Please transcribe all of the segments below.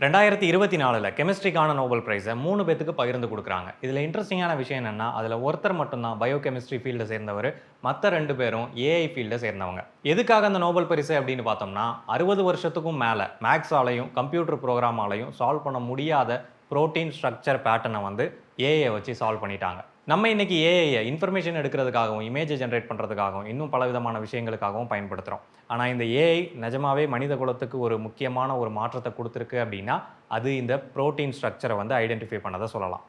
2024 கெமிஸ்ட்ரிக்கான Nobel பிரைஸை 3 பேத்துக்கு பகிர்ந்து கொடுக்குறாங்க. இதில் இன்ட்ரெஸ்டிங்கான விஷயம் என்னென்னா, அதில் ஒருத்தர் மட்டும்தான் பயோகெமிஸ்ட்ரி ஃபீல்டை சேர்ந்தவர், மற்ற 2 பேரும் ஏஐ ஃபீல்டை சேர்ந்தவங்க. எதுக்காக அந்த நோபல் பரிசு அப்படின்னு பார்த்தோம்னா, 60 வருஷத்துக்கும் மேலே மேக்ஸாலையும் கம்ப்யூட்டர் ப்ரோக்ராமாலையும் சால்வ் பண்ண முடியாத புரோட்டீன் ஸ்ட்ரக்சர் பேட்டர்னை வந்து ஏஐயை வச்சு சால்வ் பண்ணிட்டாங்க. நம்ம இன்னைக்கு ஏஐயை இன்ஃபர்மேஷன் எடுக்கிறதுக்காகவும் இமேஜை ஜென்ரேட் பண்ணுறதுக்காகவும் இன்னும் பல விதமான விஷயங்களுக்காகவும் பயன்படுத்துகிறோம். ஆனால் இந்த ஏஐ நிஜமாவே மனித குலத்துக்கு ஒரு முக்கியமான ஒரு மாற்றத்தை கொடுத்துருக்கு அப்படின்னா அது இந்த புரோட்டீன் ஸ்ட்ரக்சரை வந்து ஐடென்டிஃபை பண்ணதை சொல்லலாம்.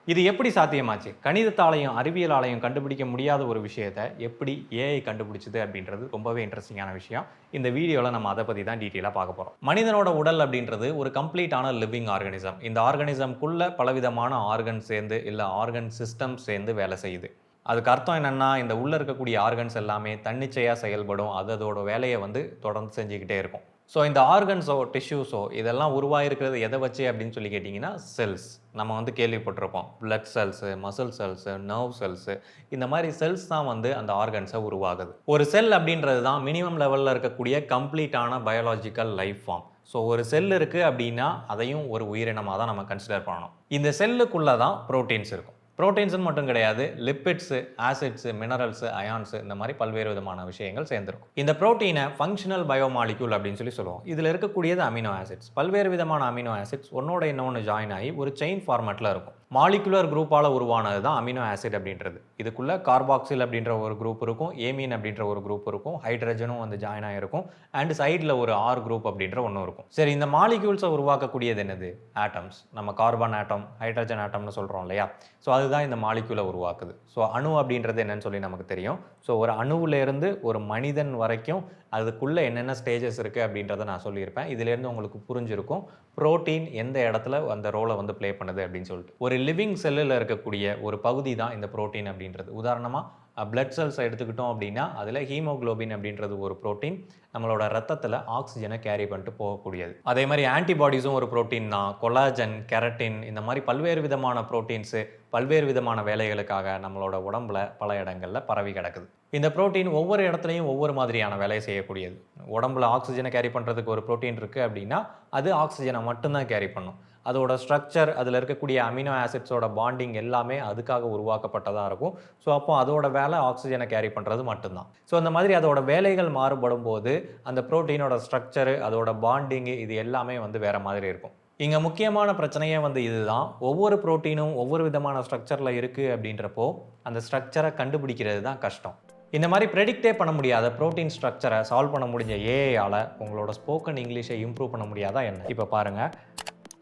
இது எப்படி சாத்தியமாச்சு? கணிதத்தாலையும் அறிவியலாலையும் கண்டுபிடிக்க முடியாத ஒரு விஷயத்தை எப்படி ஏஐ கண்டுபிடிச்சது அப்படின்றது ரொம்பவே இன்ட்ரெஸ்டிங்கான விஷயம். இந்த வீடியோவில் நம்ம அதை பற்றி தான் டீட்டெயிலாக பார்க்க போகிறோம். மனிதனோட உடல் அப்படின்றது ஒரு கம்ப்ளீட்டான லிவிங் ஆர்கனிசம். இந்த ஆர்கனிசம்குள்ளே பலவிதமான ஆர்கன் சேர்ந்து இல்லை ஆர்கன் சிஸ்டம் சேர்ந்து வேலை செய்யுது. அதுக்கு அர்த்தம் என்னென்னா, இந்த உள்ளே இருக்கக்கூடிய ஆர்கன்ஸ் எல்லாமே தன்னிச்சையாக செயல்படும். அதோட வேலையை வந்து தொடர்ந்து செஞ்சுக்கிட்டே இருக்கும். ஸோ இந்த ஆர்கன்ஸோ டிஷ்யூஸோ இதெல்லாம் உருவாகிருக்கிறது எதை வச்சு அப்படின்னு சொல்லி கேட்டிங்கன்னா, செல்ஸ். நம்ம வந்து கேள்விப்பட்டிருப்போம், blood cells, muscle cells, nerve cells, இந்த மாதிரி செல்ஸ் தான் வந்து அந்த ஆர்கன்ஸை உருவாகுது. ஒரு செல் அப்படின்றது தான் மினிமம் லெவலில் இருக்கக்கூடிய கம்ப்ளீட்டான பயாலாஜிக்கல் லைஃப் ஃபார்ம். ஸோ ஒரு செல் இருக்குது அப்படின்னா அதையும் ஒரு உயிரினமாக தான் நம்ம கன்சிடர் பண்ணணும். இந்த செல்லுக்குள்ளே தான் ப்ரோட்டீன்ஸ் இருக்கும். ப்ரோட்டீன்ஸ்னு மட்டும் கிடையாது, லிப்பிட்ஸு, ஆசிட்ஸு, மினரல்ஸு, அயான்ஸு, இந்த மாதிரி பல்வேறு விதமான விஷயங்கள் சேர்ந்துருக்கும். இந்த ப்ரோட்டீனை ஃபங்க்ஷனல் பயோமாலிக்யூல் அப்படின்னு சொல்லி சொல்லுவோம். இதில் இருக்கக்கூடியது அமினோ ஆசிட்ஸ். பல்வேறு விதமான அமினோ ஆசிட்ஸ் ஒன்னோட இன்னொன்று ஜாயின் ஆகி ஒரு செயின் ஃபார்மேட்டில் இருக்கும். மாலிகுலர் குரூப்பால் உருவானது தான் அமினோ ஆசிட் அப்படின்றது. இதுக்குள்ளே கார்பாக்சில் அப்படின்ற ஒரு குரூப் இருக்கும், ஏமீன் அப்படின்ற ஒரு குரூப் இருக்கும், ஹைட்ரஜனும் வந்து ஜாயின் ஆகிருக்கும், அண்ட் சைடில் ஒரு ஆர் குரூப் அப்படின்ற ஒன்று இருக்கும். சரி, இந்த மாலிக்யூல்ஸை உருவாக்கக்கூடியது என்னது? ஆட்டம்ஸ். நம்ம கார்பன் ஆட்டம், ஹைட்ரஜன் ஆட்டம்னு சொல்கிறோம் இல்லையா? ஸோ அதுதான் இந்த மாலிக்யூலை உருவாக்குது. ஸோ அணு அப்படின்றது என்னன்னு சொல்லி நமக்கு தெரியும். ஸோ ஒரு அணுவிலேருந்து ஒரு மனிதன் வரைக்கும் அதுக்குள்ளே என்னென்ன ஸ்டேஜஸ் இருக்குது அப்படின்றத நான் சொல்லியிருப்பேன். இதுலேருந்து உங்களுக்கு புரிஞ்சிருக்கும் ப்ரோட்டீன் எந்த இடத்துல அந்த ரோலை வந்து ப்ளே பண்ணுது அப்படின்னு சொல்லிட்டு. ஒரு லிவிங் செல்லில் இருக்கக்கூடிய ஒரு பகுதி தான் இந்த ப்ரோட்டீன் அப்படின்றது. உதாரணமாக பிளட் செல்ஸை எடுத்துக்கிட்டோம் அப்படின்னா அதில் ஹீமோக்ளோபின் அப்படின்றது ஒரு ப்ரோட்டீன், நம்மளோட ரத்தத்தில் ஆக்சிஜனை கேரி பண்ணிட்டு போகக்கூடியது. அதே மாதிரி ஆன்டிபாடிஸும் ஒரு ப்ரோட்டீன் தான். கொலாஜன், கெரட்டின், இந்த மாதிரி பல்வேறு விதமான ப்ரோட்டீன்ஸு பல்வேறு விதமான வேலைகளுக்காக நம்மளோட உடம்புல பல இடங்களில் பரவி கிடக்குது. இந்த ப்ரோட்டீன் ஒவ்வொரு இடத்துலையும் ஒவ்வொரு மாதிரியான வேலையை செய்யக்கூடியது. உடம்புல ஆக்சிஜனை கேரி பண்ணுறதுக்கு ஒரு ப்ரோட்டீன் இருக்குது அப்படின்னா அது ஆக்சிஜனை மட்டும்தான் கேரி பண்ணும். அதோட ஸ்ட்ரக்சர், அதில் இருக்கக்கூடிய அமினோ ஆசிட்ஸோட பாண்டிங் எல்லாமே அதுக்காக உருவாக்கப்பட்டதாக இருக்கும். ஸோ அப்போ அதோட வேலை ஆக்சிஜனை கேரி பண்ணுறது மட்டும்தான். ஸோ அந்த மாதிரி அதோட வேலைகள் மாறுபடும் போது அந்த ப்ரோட்டீனோட ஸ்ட்ரக்சரு, அதோட பாண்டிங்கு, இது எல்லாமே வந்து வேறு மாதிரி இருக்கும். இங்கே முக்கியமான பிரச்சனையே வந்து இதுதான். ஒவ்வொரு ப்ரோட்டீனும் ஒவ்வொரு விதமான ஸ்ட்ரக்சரில் இருக்குது அப்படின்றப்போ அந்த ஸ்ட்ரக்சரை கண்டுபிடிக்கிறது தான் கஷ்டம். இந்த மாதிரி ப்ரெடிக்டே பண்ண முடியாத ப்ரோட்டீன் ஸ்ட்ரக்சரை சால்வ் பண்ண முடிஞ்ச ஏஐயால் உங்களோட ஸ்போக்கன் இங்கிலீஷை இம்ப்ரூவ் பண்ண முடியாதா என்ன? இப்போ பாருங்கள்,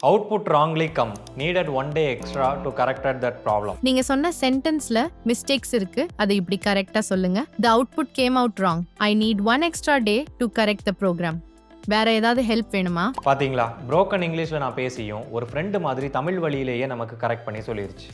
output wrongly come, needed 1 day extra to correct that problem. நீங்க சொன்ன சென்டென்ஸ்ல மிஸ்டேக்ஸ் இருக்கு, அதை இப்படி கரெக்டா சொல்லுங்க. The output came out wrong. I need 1 extra day to correct the program. வேற ஏதாவது ஹெல்ப் வேணுமா? பாத்தீங்களா, புரோக்கன் இங்கிலீஷ்ல நான் பேசியும் ஒரு ஃப்ரெண்டு மாதிரி தமிழ் வழியிலேயே நமக்கு கரெக்ட் பண்ணி சொல்லிருச்சு.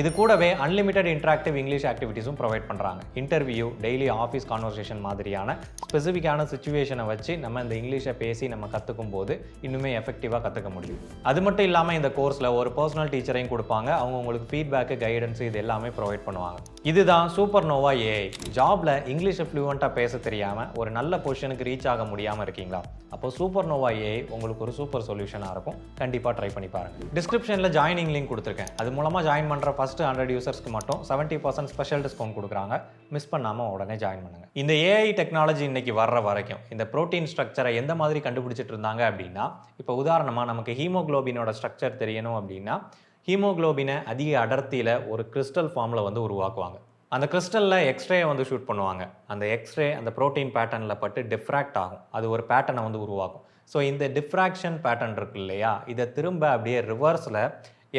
இது கூடவே அன்லிமிட்டட் இன்ட்ராக்டிவ் இங்கிலீஷ் ஆக்டிவிட்டீஸும் ப்ரொவைட் பண்ணுறாங்க. இன்டர்வியூ, டெய்லி ஆஃபீஸ் கான்வர்சேஷன் மாதிரியான ஸ்பெசிஃபிக்கான சுச்சுவேஷனை வச்சு நம்ம இந்த இங்கிலீஷை பேசி நம்ம கற்றுக்கும் போது இன்னுமே எஃபெக்டிவாக கற்றுக்க முடியும். அது மட்டும் இல்லாமல் இந்த கோர்ஸில் ஒரு பர்சனல் டீச்சரையும் கொடுப்பாங்க. அவங்க உங்களுக்கு ஃபீட்பேக்கு, கைடன்ஸு இது எல்லாமே ப்ரொவைட் பண்ணுவாங்க. இதுதான் சூப்பர் நோவா ஏஐ. ஜாபில் இங்கிலீஷை ஃப்ளூவெண்ட்டாக பேச தெரியாமல் ஒரு நல்ல பொசிஷனுக்கு ரீச் ஆக முடியாமல் இருக்கீங்களா? அப்போ சூப்பர் நோவா ஏஐ உங்களுக்கு ஒரு சூப்பர் சொல்யூஷனாக இருக்கும். கண்டிப்பாக ட்ரை பண்ணி பாருங்கள். டிஸ்கிரிப்ஷனில் ஜாயினிங் லிங்க் கொடுத்துருக்கேன். அது மூலமாக ஜாயின் பண்ணுற ஃபஸ்ட்டு 100 யூசர்ஸ்க்கு மட்டும் 70% ஸ்பெஷல் டிஸ்கவுண்ட் கொடுக்குறாங்க. மிஸ் பண்ணாமல் உடனே ஜாயின் பண்ணுங்கள். இந்த ஏஐ டெக்னாலஜி இன்னைக்கு வர்ற வரைக்கும் இந்த ப்ரோட்டீன் ஸ்ட்ரக்சரை எந்த மாதிரி கண்டுபிடிச்சிட்டு இருந்தாங்க அப்படின்னா, இப்போ உதாரணமாக நமக்கு ஹீமோக்ளோபினோட ஸ்ட்ரக்சர் தெரியணும் அப்படின்னா ஹீமோக்ளோபினை அதிக அடர்த்தியில் ஒரு கிறிஸ்டல் ஃபார்மில் வந்து உருவாக்குவாங்க. அந்த கிறிஸ்டலில் எக்ஸ்ரே வந்து ஷூட் பண்ணுவாங்க. அந்த எக்ஸ்ரே அந்த ப்ரோட்டீன் பேட்டர்னில் பட்டு டிஃப்ராக்ட் ஆகும். அது ஒரு பேட்டர்னை வந்து உருவாக்கும். ஸோ இந்த டிஃப்ராக்ஷன் பேட்டர்ன் இருக்கு இல்லையா, இதை திரும்ப அப்படியே ரிவர்ஸில்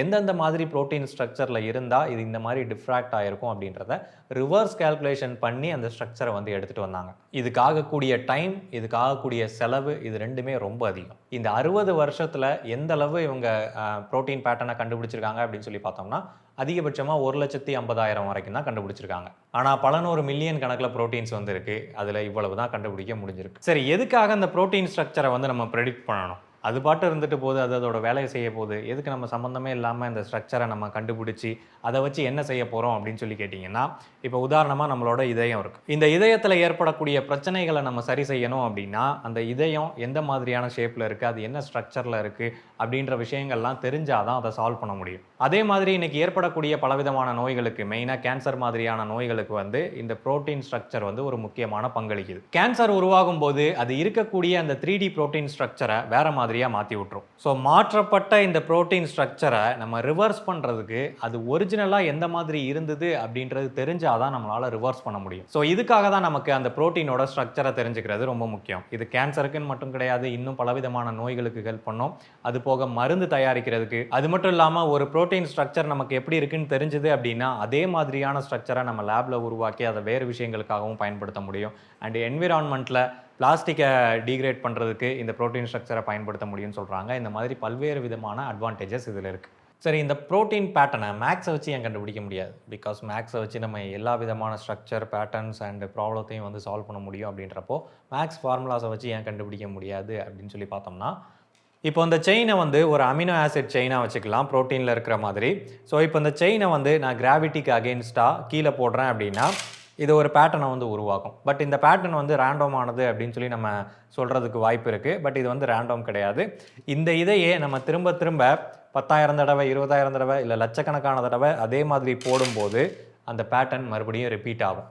எந்தெந்த மாதிரி ப்ரோட்டீன் ஸ்ட்ரக்சரில் இருந்தால் இது இந்த மாதிரி டிஃப்ராக்ட் ஆகிருக்கும் அப்படின்றத ரிவர்ஸ் கேல்குலேஷன் பண்ணி அந்த ஸ்ட்ரக்சரை வந்து எடுத்துகிட்டு வந்தாங்க. இதுக்காகக்கூடிய டைம், இதுக்காகக்கூடிய செலவு, இது ரெண்டுமே ரொம்ப அதிகம். இந்த 60 வருஷத்தில் எந்த அளவு இவங்க ப்ரோட்டீன் பேட்டர்னை கண்டுபிடிச்சிருக்காங்க அப்படின்னு சொல்லி பார்த்தோம்னா அதிகபட்சமாக 1,50,000 வரைக்கும் தான் கண்டுபிடிச்சிருக்காங்க. ஆனால் பல 100 மில்லியன் கணக்கில் ப்ரோட்டீன்ஸ் வந்து இருக்குது. அதில் இவ்வளவு தான் கண்டுபிடிக்க முடிஞ்சிருக்கு. சரி, எதுக்காக அந்த ப்ரோட்டீன் ஸ்ட்ரக்சரை வந்து நம்ம ப்ரெடிக்ட் பண்ணணும்? அது பாட்டு இருந்துட்டு போகுது, அது அதோட வேலையை செய்ய போகுது. எதுக்கு நம்ம சம்மந்தமே இல்லாமல் இந்த ஸ்ட்ரக்சரை நம்ம கண்டுபிடிச்சி அதை வச்சு என்ன செய்ய போகிறோம் அப்படின்னு சொல்லி கேட்டிங்கன்னா, இப்போ உதாரணமாக நம்மளோட இதயம் இருக்குது. இந்த இதயத்தில் ஏற்படக்கூடிய பிரச்சனைகளை நம்ம சரி செய்யணும் அப்படின்னா, அந்த இதயம் எந்த மாதிரியான ஷேப்பில் இருக்குது, அது என்ன ஸ்ட்ரக்சரில் இருக்குது அப்படின்ற விஷயங்கள்லாம் தெரிஞ்சால் தான் அதை சால்வ் பண்ண முடியும். அதே மாதிரி இன்னைக்கு ஏற்படக்கூடிய பலவிதமான நோய்களுக்கு, மெயினாக கேன்சர் மாதிரியான நோய்களுக்கு வந்து இந்த புரோட்டீன் ஸ்ட்ரக்சர் வந்து ஒரு முக்கியமான பங்களிக்குது. கேன்சர் உருவாகும் போது அது இருக்கக்கூடிய அந்த 3D புரோட்டீன் ஸ்ட்ரக்சரை வேற மாதிரியாக மாற்றி விட்டுரும். ஸோ மாற்றப்பட்ட இந்த புரோட்டீன் ஸ்ட்ரக்சரை நம்ம ரிவர்ஸ் பண்ணுறதுக்கு அது ஒரிஜினலாக எந்த மாதிரி இருந்தது அப்படின்றது தெரிஞ்சாதான் நம்மளால் ரிவர்ஸ் பண்ண முடியும். ஸோ இதுக்காக தான் நமக்கு அந்த புரோட்டீனோட ஸ்ட்ரக்சரை தெரிஞ்சுக்கிறது ரொம்ப முக்கியம். இது கேன்சருக்குன்னு மட்டும் கிடையாது, இன்னும் பலவிதமான நோய்களுக்கு ஹெல்ப் பண்ணும். அது போக மருந்து தயாரிக்கிறதுக்கு, அது மட்டும் இல்லாமல் ஒரு புரோட்டீன் ஸ்ட்ரக்சர் நமக்கு எப்படி இருக்குன்னு தெரிஞ்சது அப்படின்னா அதே மாதிரியான ஸ்ட்ரக்சரை நம்ம லேப்ல உருவாக்கி அதை வேறு விஷயங்களுக்காகவும் பயன்படுத்த முடியும். அண்ட் என்விரான்மெண்ட்டில் பிளாஸ்டிக்கை டீக்ரேட் பண்ணுறதுக்கு இந்த புரோட்டீன் ஸ்ட்ரக்சரை பயன்படுத்த முடியும்னு சொல்கிறாங்க. இந்த மாதிரி பல்வேறு விதமான அட்வான்டேஜஸ் இதில் இருக்குது. சரி, இந்த புரோட்டீன் பேட்டர்னை மேக்ஸை வச்சு ஏன் கண்டுபிடிக்க முடியாது? பிகாஸ் மேக்ஸை வச்சு நம்ம எல்லா விதமான ஸ்ட்ரக்சர், பேட்டர்ன்ஸ் அண்ட் ப்ராப்ளத்தையும் வந்து சால்வ் பண்ண முடியும். அப்படின்றப்போ மேக்ஸ் ஃபார்முலாஸை வச்சு ஏன் கண்டுபிடிக்க முடியாது அப்படின்னு சொல்லி பார்த்தோம்னா, இப்போ இந்த செயினை வந்து ஒரு அமினோ ஆசிட் செயினாக வச்சுக்கலாம், ப்ரோட்டீனில் இருக்கிற மாதிரி. ஸோ இப்போ இந்த செயினை வந்து நான் கிராவிட்டிக்கு அகெயின்ஸ்டாக கீழே போடுறேன் அப்படின்னா இது ஒரு பேட்டர்னை வந்து உருவாக்கும். பட் இந்த பேட்டர்ன் வந்து ரேண்டமானது அப்படின்னு சொல்லி நம்ம சொல்கிறதுக்கு வாய்ப்பு இருக்குது. பட் இது வந்து ரேண்டம் கிடையாது. இந்த இதையே நம்ம திரும்ப திரும்ப 10,000 தடவை, 20,000 தடவை, இல்லை லட்சக்கணக்கான தடவை அதே மாதிரி போடும்போது அந்த பேட்டர்ன் மறுபடியும் ரிப்பீட் ஆகும்.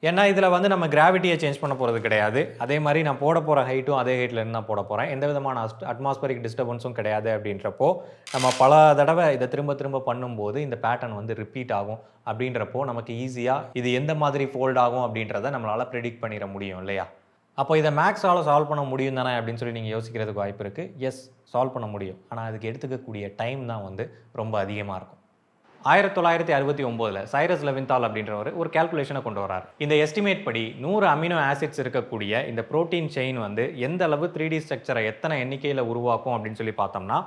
ஏன்னா இதில் வந்து நம்ம கிராவிட்டியை சேஞ்ச் பண்ண போகிறது கிடையாது. அதே மாதிரி நான் போட போகிற ஹைட்டும் அதே ஹைட்டில் இருந்து நான் போட போகிறேன். எந்த விதமான அட்மாஸ்பரிக் டிஸ்டர்பன்ஸும் கிடையாது. அப்படின்றப்போ நம்ம பல தடவை இதை திரும்ப திரும்ப பண்ணும்போது இந்த பேட்டர்ன் வந்து ரிப்பீட் ஆகும். அப்படின்றப்போ நமக்கு ஈஸியாக இது எந்த மாதிரி ஃபோல்ட் ஆகும் அப்படின்றத நம்மளால் ப்ரெடிக்ட் பண்ணிட முடியும் இல்லையா? அப்போ இதை மேக்ஸால் சால்வ் பண்ண முடியும் தானே அப்படின்னு சொல்லி நீங்கள் யோசிக்கிறதுக்கு வாய்ப்பு இருக்குது. எஸ், சால்வ் பண்ண முடியும். ஆனால் அதுக்கு எடுத்துக்கக்கூடிய டைம் தான் வந்து ரொம்ப அதிகமாக இருக்கும். 1969 சைரஸ் லெவின்தால் அப்படின்றவர் ஒரு கால்குலேஷனை கொண்டு வரார். இந்த எஸ்டிமேட் படி 100 அமினோ ஆசிட்ஸ் இருக்கக்கூடிய இந்த புரோட்டீன் செயின் வந்து எந்த அளவு 3D ஸ்ட்ரக்சரை எத்தனை எண்ணிக்கையில் உருவாக்கும் அப்படின்னு சொல்லி பார்த்தோம்னா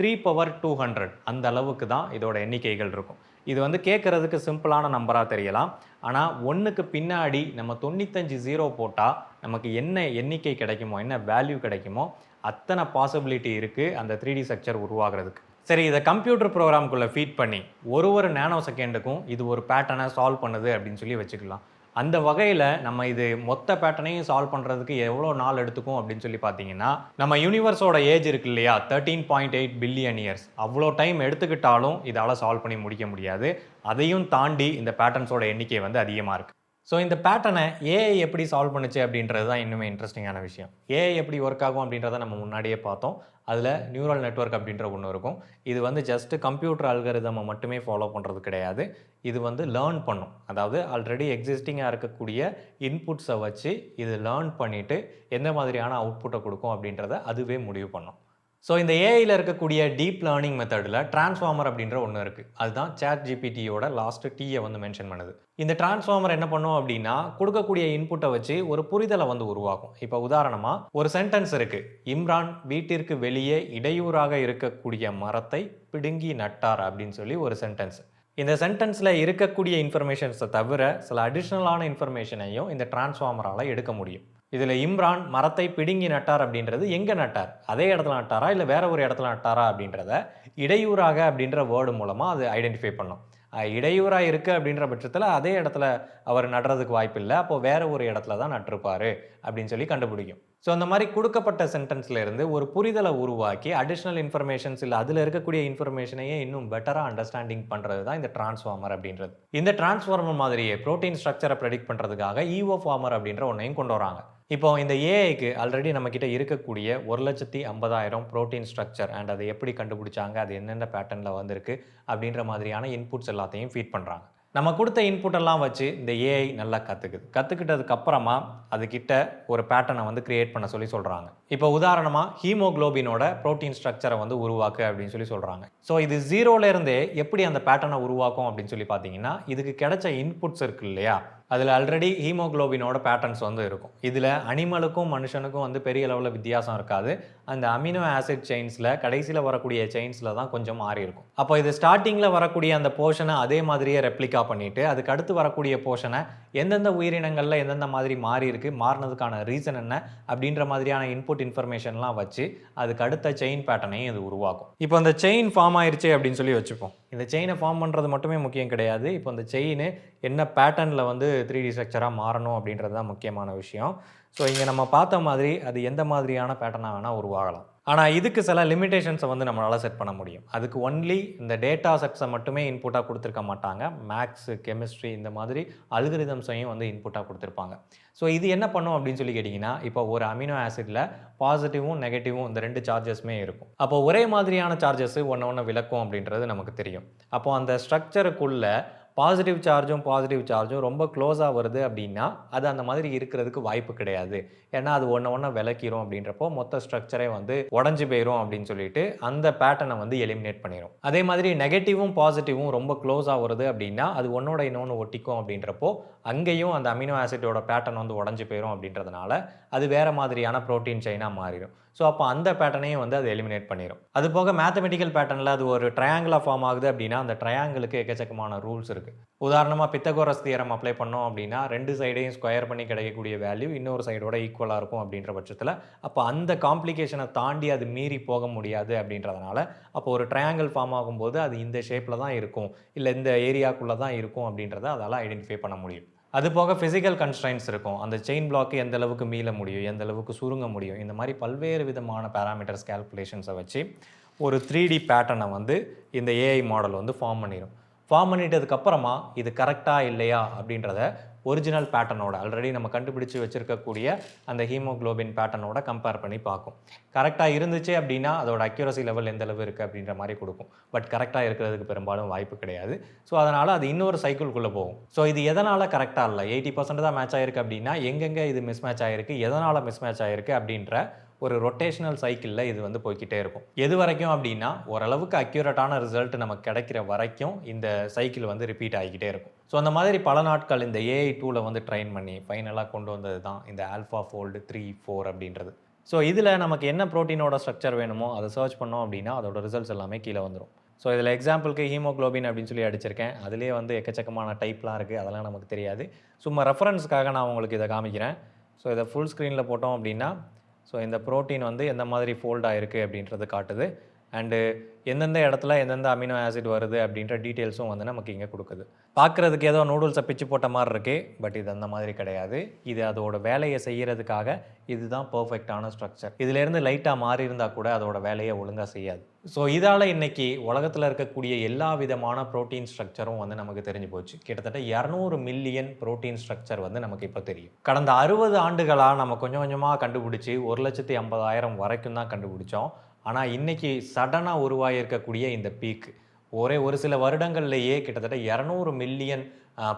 3^200 அந்த அளவுக்கு தான் இதோட எண்ணிக்கைகள் இருக்கும். இது வந்து கேட்குறதுக்கு சிம்பிளான நம்பராக தெரியலாம். ஆனால் ஒன்றுக்கு பின்னாடி நம்ம 95 0 போட்டால் நமக்கு என்ன எண்ணிக்கை கிடைக்குமோ, என்ன வேல்யூ கிடைக்குமோ அத்தனை பாசிபிலிட்டி இருக்குது அந்த 3D ஸ்ட்ரக்சர் உருவாகிறதுக்கு. சரி, இதை கம்ப்யூட்டர் ப்ரோக்ராம்குள்ளே ஃபீட் பண்ணி ஒரு நேனோ செகண்டுக்கும் இது ஒரு பேட்டர்னை சால்வ் பண்ணுது அப்படின்னு சொல்லி வச்சுக்கலாம். அந்த வகையில் நம்ம இது மொத்த பேட்டர்னையும் சால்வ் பண்ணுறதுக்கு எவ்வளோ நாள் எடுத்துக்கும் அப்படின்னு சொல்லி பார்த்தீங்கன்னா, நம்ம யூனிவர்ஸோட ஏஜ் இருக்கு இல்லையா, 13.8 பில்லியன் இயர்ஸ், அவ்வளோ டைம் எடுத்துக்கிட்டாலும் இதால் சால்வ் பண்ணி முடிக்க முடியாது. அதையும் தாண்டி இந்த பேட்டர்ன்ஸோட எண்ணிக்கை வந்து அதிகமாக இருக்குது. ஸோ இந்த பேட்டர்னை ஏஐ எப்படி சால்வ் பண்ணுச்சு அப்படின்றது தான் இன்னுமே இன்ட்ரெஸ்டிங்கான விஷயம். ஏஐ எப்படி ஒர்க் ஆகும் அப்படின்றத நம்ம முன்னாடியே பார்த்தோம். அதில் நியூரல் நெட்வொர்க் அப்படின்ற ஒன்று இருக்கும். இது வந்து ஜஸ்ட்டு கம்ப்யூட்டர் அல்காரிதமை மட்டுமே ஃபாலோ பண்ணுறது கிடையாது. இது வந்து லேர்ன் பண்ணும். அதாவது ஆல்ரெடி எக்ஸிஸ்டிங்காக இருக்கக்கூடிய இன்புட்ஸை வச்சு இது லேர்ன் பண்ணிவிட்டு எந்த மாதிரியான அவுட்புட்டை கொடுக்கும் அப்படின்றத அதுவே முடிவு பண்ணும். ஸோ இந்த ஏஐயில் இருக்கக்கூடிய டீப் லேர்னிங் மெத்தடில் டிரான்ஸ்ஃபார்மர் அப்படின்ற ஒன்று இருக்குது. அதுதான் ChatGPTயோட லாஸ்ட்டு டீயை வந்து மென்ஷன் பண்ணுது. இந்த டிரான்ஸ்ஃபார்மர் என்ன பண்ணும் அப்படின்னா, கொடுக்கக்கூடிய இன்புட்டை வச்சு ஒரு புரிதலை வந்து உருவாக்கும். இப்போ உதாரணமாக ஒரு சென்டென்ஸ் இருக்குது. இம்ரான் வீட்டிற்கு வெளியே இடையூறாக இருக்கக்கூடிய மரத்தை பிடுங்கி நட்டார் அப்படின்னு சொல்லி ஒரு சென்டென்ஸ். இந்த சென்டென்ஸில் இருக்கக்கூடிய இன்ஃபர்மேஷன்ஸை தவிர சில அடிஷ்னலான இன்ஃபர்மேஷனையும் இந்த டிரான்ஸ்ஃபார்மரால் எடுக்க முடியும். இதில் இம்ரான் மரத்தை பிடுங்கி நட்டார் அப்படின்றது எங்கே நட்டார், அதே இடத்துல நட்டாரா இல்லை வேற ஒரு இடத்துல நட்டாரா அப்படின்றத இடையூறாக அப்படின்ற வேர்டு மூலமாக அது ஐடென்டிஃபை பண்ணும். இடையூறாக இருக்குது அப்படின்ற பட்சத்தில் அதே இடத்துல அவர் நடுறதுக்கு வாய்ப்பு இல்லை, அப்போது வேற ஒரு இடத்துல தான் நட்டிருப்பார் அப்படின்னு சொல்லி கண்டுபிடிக்கும். ஸோ அந்த மாதிரி கொடுக்கப்பட்ட சென்டென்ஸில் இருந்து ஒரு புரிதலை உருவாக்கி அடிஷ்னல் இன்ஃபர்மேஷன்ஸ் இல்லை அதில் இருக்கக்கூடிய இன்ஃபர்மேஷனையே இன்னும் பெட்டராக அண்டர்ஸ்டாண்டிங் பண்ணுறது தான் இந்த டிரான்ஸ்ஃபார்மர் அப்படின்றது. இந்த டிரான்ஸ்ஃபார்மர் மாதிரியே ப்ரோட்டீன் ஸ்ட்ரக்சரை ப்ரெடிக்ட் பண்ணுறதுக்காக ஈவோ ஃபார்மர் அப்படின்ற ஒன்றையும் கொண்டு வராங்க. இப்போ இந்த ஏஐக்கு ஆல்ரெடி நம்மக்கிட்ட இருக்கக்கூடிய 1,50,000 ப்ரோட்டீன் ஸ்ட்ரக்சர் அண்ட் அதை எப்படி கண்டுபிடிச்சாங்க, அது என்னென்ன பேட்டர்னில் வந்திருக்கு அப்படின்ற மாதிரியான இன்புட்ஸ் எல்லாத்தையும் ஃபீட் பண்ணுறாங்க. நம்ம கொடுத்த இன்புட் எல்லாம் வச்சு இந்த ஏஐ நல்லா கற்றுக்கிட்டதுக்கு அப்புறமா அதுக்கிட்ட ஒரு பேட்டர்னை வந்து கிரியேட் பண்ண சொல்கிறாங்க. இப்போ உதாரணமாக ஹீமோக்ளோபினோட ப்ரோட்டீன் ஸ்ட்ரக்சரை வந்து உருவாக்கு அப்படின்னு சொல்லி சொல்கிறாங்க. ஸோ இது 0லேருந்தே எப்படி அந்த பேட்டர்னை உருவாக்கும் அப்படின்னு சொல்லி பார்த்தீங்கன்னா, இதுக்கு கிடைச்ச இன்புட்ஸ் இருக்கு இல்லையா, அதில் ஆல்ரெடி ஹீமோகுளோபினோட பேட்டர்ன்ஸ் வந்து இருக்கும். இதில் அனிமலுக்கும் மனுஷனுக்கும் வந்து பெரிய அளவில் வித்தியாசம் இருக்காது. அந்த அமினோ ஆசிட் செயின்ஸில் கடைசியில் வரக்கூடிய செயின்ஸில் தான் கொஞ்சம் மாறி இருக்கும். அப்போ இது ஸ்டார்டிங்கில் வரக்கூடிய அந்த போர்ஷனை அதே மாதிரியே ரெப்ளிகா பண்ணிவிட்டு அதுக்கு அடுத்து வரக்கூடிய போர்ஷனை எந்தெந்த உயிரினங்களில் எந்தெந்த மாதிரி மாறி இருக்கு, மாறினதுக்கான ரீசன் என்ன அப்படின்ற மாதிரியான இன்புட் இன்ஃபர்மேஷன்லாம் வச்சு அதுக்கு அடுத்த செயின் பேட்டர்னையும் இது உருவாக்கும். இப்போ அந்த செயின் ஃபார்ம் ஆயிருச்சு அப்படின்னு சொல்லி வச்சுப்போம். இந்த செயினை ஃபார்ம் பண்ணுறது மட்டுமே முக்கியம் கிடையாது. இப்போ அந்த செயின் என்ன பேட்டர்னில் வந்து 3D ஸ்ட்ரக்சராக மாறணும் அப்படின்றது தான் முக்கியமான விஷயம். ஸோ இங்கே நம்ம பார்த்த மாதிரி அது எந்த மாதிரியான பேட்டர்னாக வேணால் உருவாகலாம். ஆனால் இதுக்கு சில லிமிடேஷன்ஸை வந்து நம்மளால் செட் பண்ண முடியும். அதுக்கு ஒன்லி இந்த டேட்டா செட்ஸை மட்டுமே இன்புட்டாக கொடுத்துருக்க மாட்டாங்க. மேக்ஸு, கெமிஸ்ட்ரி இந்த மாதிரி அல்கரிதம்ஸையும் வந்து இன்புட்டாக கொடுத்துருப்பாங்க. ஸோ இது என்ன பண்ணும் அப்படின்னு சொல்லி கேட்டிங்கன்னா, இப்போ ஒரு அமினோ ஆசிடில் பாசிட்டிவும் நெகட்டிவும் இந்த 2 சார்ஜஸுமே இருக்கும். அப்போ ஒரே மாதிரியான சார்ஜஸ் ஒன்று விளக்கும் அப்படின்றது நமக்கு தெரியும். அப்போ அந்த ஸ்ட்ரக்சருக்குள்ளே பாசிட்டிவ் சார்ஜும் ரொம்ப க்ளோஸாக வருது அப்படின்னா அது அந்த மாதிரி இருக்கிறதுக்கு வாய்ப்பு கிடையாது. ஏன்னா அது ஒன்று விளக்கிரும் அப்படின்றப்போ மொத்த ஸ்ட்ரக்சரே வந்து உடஞ்சி போயிடும் அப்படின்னு சொல்லிட்டு அந்த பேட்டர்னை வந்து எலிமினேட் பண்ணிடும். அதே மாதிரி நெகட்டிவும் பாசிட்டிவும் ரொம்ப க்ளோஸாக வருது அப்படின்னா அது ஒன்னோட இன்னொன்று ஒட்டிக்கும் அப்படின்றப்போ அங்கேயும் அந்த அமினோ ஆசிட்டோட பேட்டர்ன் வந்து உடஞ்சி போயிடும் அப்படின்றதுனால அது வேறு மாதிரியான ப்ரோட்டீன் செயினாக மாறிடும். ஸோ அப்போ அந்த பேட்டர்னையும் வந்து அது எலிமினேட் பண்ணிடும். அது போக மேத்தமெட்டிக்கல் பேட்டர்னில் அது ஒரு ட்ரையாங்கிளாக ஃபார்ம் ஆகுது அப்படின்னா அந்த ட்ரையாங்கிளுக்கு எக்கச்சக்கமான ரூல்ஸ் இருக்குது. உதாரணமாக பித்தகோரஸ் தியரம் அப்ளை பண்ணோம் அப்படின்னா 2 சைடையும் ஸ்கொயர் பண்ணி கிடைக்கக்கூடிய வேல்யூ இன்னொரு சைடோட ஈக்குவலாக இருக்கும் அப்படின்ற பட்சத்தில் அப்போ அந்த காம்ப்ளிகேஷனை தாண்டி அது மீறி போக முடியாது அப்படின்றதுனால அப்போ ஒரு ட்ரையாங்கிள் ஃபார்ம் ஆகும்போது அது இந்த ஷேப்பில் தான் இருக்கும், இல்லை இந்த ஏரியாக்குள்ளே தான் இருக்கும் அப்படின்றத அதால் ஐடென்டிஃபை பண்ண முடியும். அது போக ஃபிசிக்கல் கன்ஸ்ட்ரைன்ஸ் இருக்கும். அந்த செயின் பிளாக்கு எந்த அளவுக்கு மீள முடியும், எந்த அளவுக்கு சுருங்க முடியும், இந்த மாதிரி பல்வேறு விதமான பேராமீட்டர்ஸ் கால்குலேஷன்ஸை வச்சு ஒரு 3D பேட்டர்னை வந்து இந்த ஏஐ மாடல் வந்து ஃபார்ம் பண்ணிடும். ஃபார்ம் பண்ணிட்டதுக்கப்புறமா இது கரெக்டாக இல்லையா அப்படின்றத ஒரிஜினல் பேட்டர்னோட ஆல்ரெடி நம்ம கண்டுபிடிச்சி வச்சுருக்கக்கூடிய அந்த ஹீமோக்ளோபின் பேட்டர்னோட கம்பேர் பண்ணி பார்க்கும். கரெக்டாக இருந்துச்சு அப்படின்னா அதோட அக்யூரசி லெவல் எந்த அளவு இருக்குது அப்படின்ற மாதிரி கொடுக்கும். பட் கரெக்டாக இருக்கிறதுக்கு பெரும்பாலும் வாய்ப்பு கிடையாது. ஸோ அதனால் அது இன்னொரு சைக்கிள்குள்ளே போகும். ஸோ இது எதனால் கரெக்டாக இல்லை, 80% தான் மேட்ச் ஆகிருக்கு அப்படின்னா எங்கெங்கே இது மிஸ் மேட்ச் ஆகிருக்கு, எதனால் மிஸ் மேட்ச் ஆகிருக்கு அப்படின்ற ஒரு ரொட்டேஷனல் சைக்கிளில் இது வந்து போய்கிட்டே இருக்கும். எது வரைக்கும் அப்படின்னா ஓரளவுக்கு அக்யூரேட்டான ரிசல்ட் நமக்கு கிடைக்கிற வரைக்கும் இந்த சைக்கிள் வந்து ரிப்பீட் ஆகிக்கிட்டே இருக்கும். ஸோ அந்த மாதிரி பல நாட்கள் இந்த ஏஐ டூலை வந்து ட்ரெயின் பண்ணி ஃபைனலாக கொண்டு வந்தது தான் இந்த AlphaFold 3-4 அப்படின்றது. ஸோ இதில் நமக்கு என்ன ப்ரோட்டீனோட ஸ்ட்ரக்சர் வேணுமோ அதை சர்ச் பண்ணோம் அப்படின்னா அதோட ரிசல்ட்ஸ் எல்லாமே கீழே வந்துடும். ஸோ இதில் எக்ஸாம்பிளுக்கு ஹீமோக்ளோபின் அப்படின்னு சொல்லி அடிச்சிருக்கேன். அதிலே வந்து எக்கச்சக்கமான டைப்லாம் இருக்குது, அதெல்லாம் நமக்கு தெரியாது. சும்மா ரெஃபரன்ஸ்க்காக நான் உங்களுக்கு இதை காமிக்கிறேன். ஸோ இதை ஃபுல் ஸ்க்ரீனில் போட்டோம் அப்படின்னா ஸோ இந்த ப்ரோட்டீன் வந்து எந்த மாதிரி ஃபோல்ட் ஆகிருக்கு அப்படின்றது காட்டுது. அண்டு எந்தெந்த இடத்துல எந்தெந்த அமினோ ஆசிட் வருது அப்படின்ற டீட்டெயில்ஸும் வந்து நமக்கு இங்கே கொடுக்குது. பார்க்குறதுக்கு ஏதோ நூடுல்ஸை பிச்சு போட்ட மாதிரி இருக்குது, பட் இது அந்த மாதிரி கிடையாது. இது அதோட வேலையை செய்கிறதுக்காக இதுதான் பர்ஃபெக்டான ஸ்ட்ரக்சர். இதிலேருந்து லைட்டாக மாறி இருந்தால் கூட அதோட வேலையை ஒழுங்காக செய்யாது. ஸோ இதால் இன்றைக்கி உலகத்தில் இருக்கக்கூடிய எல்லா விதமான ப்ரோட்டீன் ஸ்ட்ரக்சரும் வந்து நமக்கு தெரிஞ்சு போச்சு. கிட்டத்தட்ட 200 மில்லியன் ப்ரோட்டீன் ஸ்ட்ரக்சர் வந்து நமக்கு இப்போ தெரியும். கடந்த 60 ஆண்டுகளாக நம்ம கொஞ்சம் கொஞ்சமாக கண்டுபிடிச்சி 1,50,000 வரைக்கும் தான் கண்டுபிடிச்சோம். ஆனால் இன்றைக்கி சடனாக உருவாகியிருக்கக்கூடிய இந்த பீக் ஒரு சில வருடங்கள்லேயே கிட்டத்தட்ட 200 மில்லியன்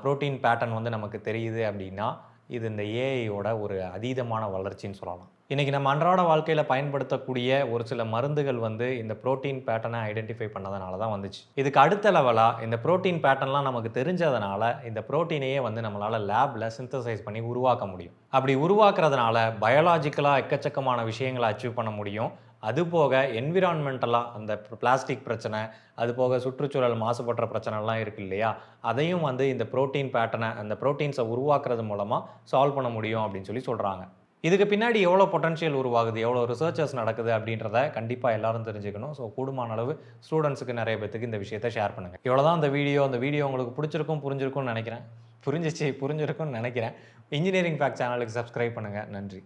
ப்ரோட்டீன் பேட்டர்ன் வந்து நமக்கு தெரியுது அப்படின்னா இது இந்த ஏஐயோட ஒரு அதீதமான வளர்ச்சின்னு சொல்லலாம். இன்றைக்கி நம்ம அன்றாட வாழ்க்கையில் பயன்படுத்தக்கூடிய ஒரு சில மருந்துகள் வந்து இந்த ப்ரோட்டீன் பேட்டர்னை ஐடென்டிஃபை பண்ணதுனால தான் வந்துச்சு. இதுக்கு அடுத்த லெவலாக இந்த ப்ரோட்டீன் பேட்டர்ன்லாம் நமக்கு தெரிஞ்சதுனால இந்த ப்ரோட்டீனையே வந்து நம்மளால் லேபில் சிந்தசைஸ் பண்ணி உருவாக்க முடியும். அப்படி உருவாக்குறதுனால பயாலாஜிக்கலாக எக்கச்சக்கமான விஷயங்களை அச்சீவ் பண்ண முடியும். அதுபோக என்விரான்மெண்டலாக அந்த பிளாஸ்டிக் பிரச்சனை, அதுபோக சுற்றுச்சூழல் மாசுபடுற பிரச்சனைலாம் இருக்குது இல்லையா, அதையும் வந்து இந்த ப்ரோட்டீன் பேட்டர்னை அந்த ப்ரோட்டீன்ஸை உருவாக்குறது மூலமாக சால்வ் பண்ண முடியும் அப்படின்னு சொல்லி சொல்கிறாங்க. இதுக்கு பின்னாடி எவ்வளோ பொட்டன்ஷியல் உருவாகுது, எவ்வளோ ரிசர்ச்சர்ஸ் நடக்குது அப்படின்றத கண்டிப்பாக எல்லாரும் தெரிஞ்சுக்கணும். ஸோ கூடுமான அளவு ஸ்டூடெண்ட்ஸுக்கு நிறைய பேத்துக்கு இந்த விஷயத்தை ஷேர் பண்ணுங்கள். இவ்வளோ தான் இந்த வீடியோ உங்களுக்கு புரிஞ்சிருக்கும்னு நினைக்கிறேன். புரிஞ்சிருக்கும்னு நினைக்கிறேன். இன்ஜினியரிங் ஃபேக்ட் சேனலுக்கு சப்ஸ்கிரைப் பண்ணுங்கள். நன்றி.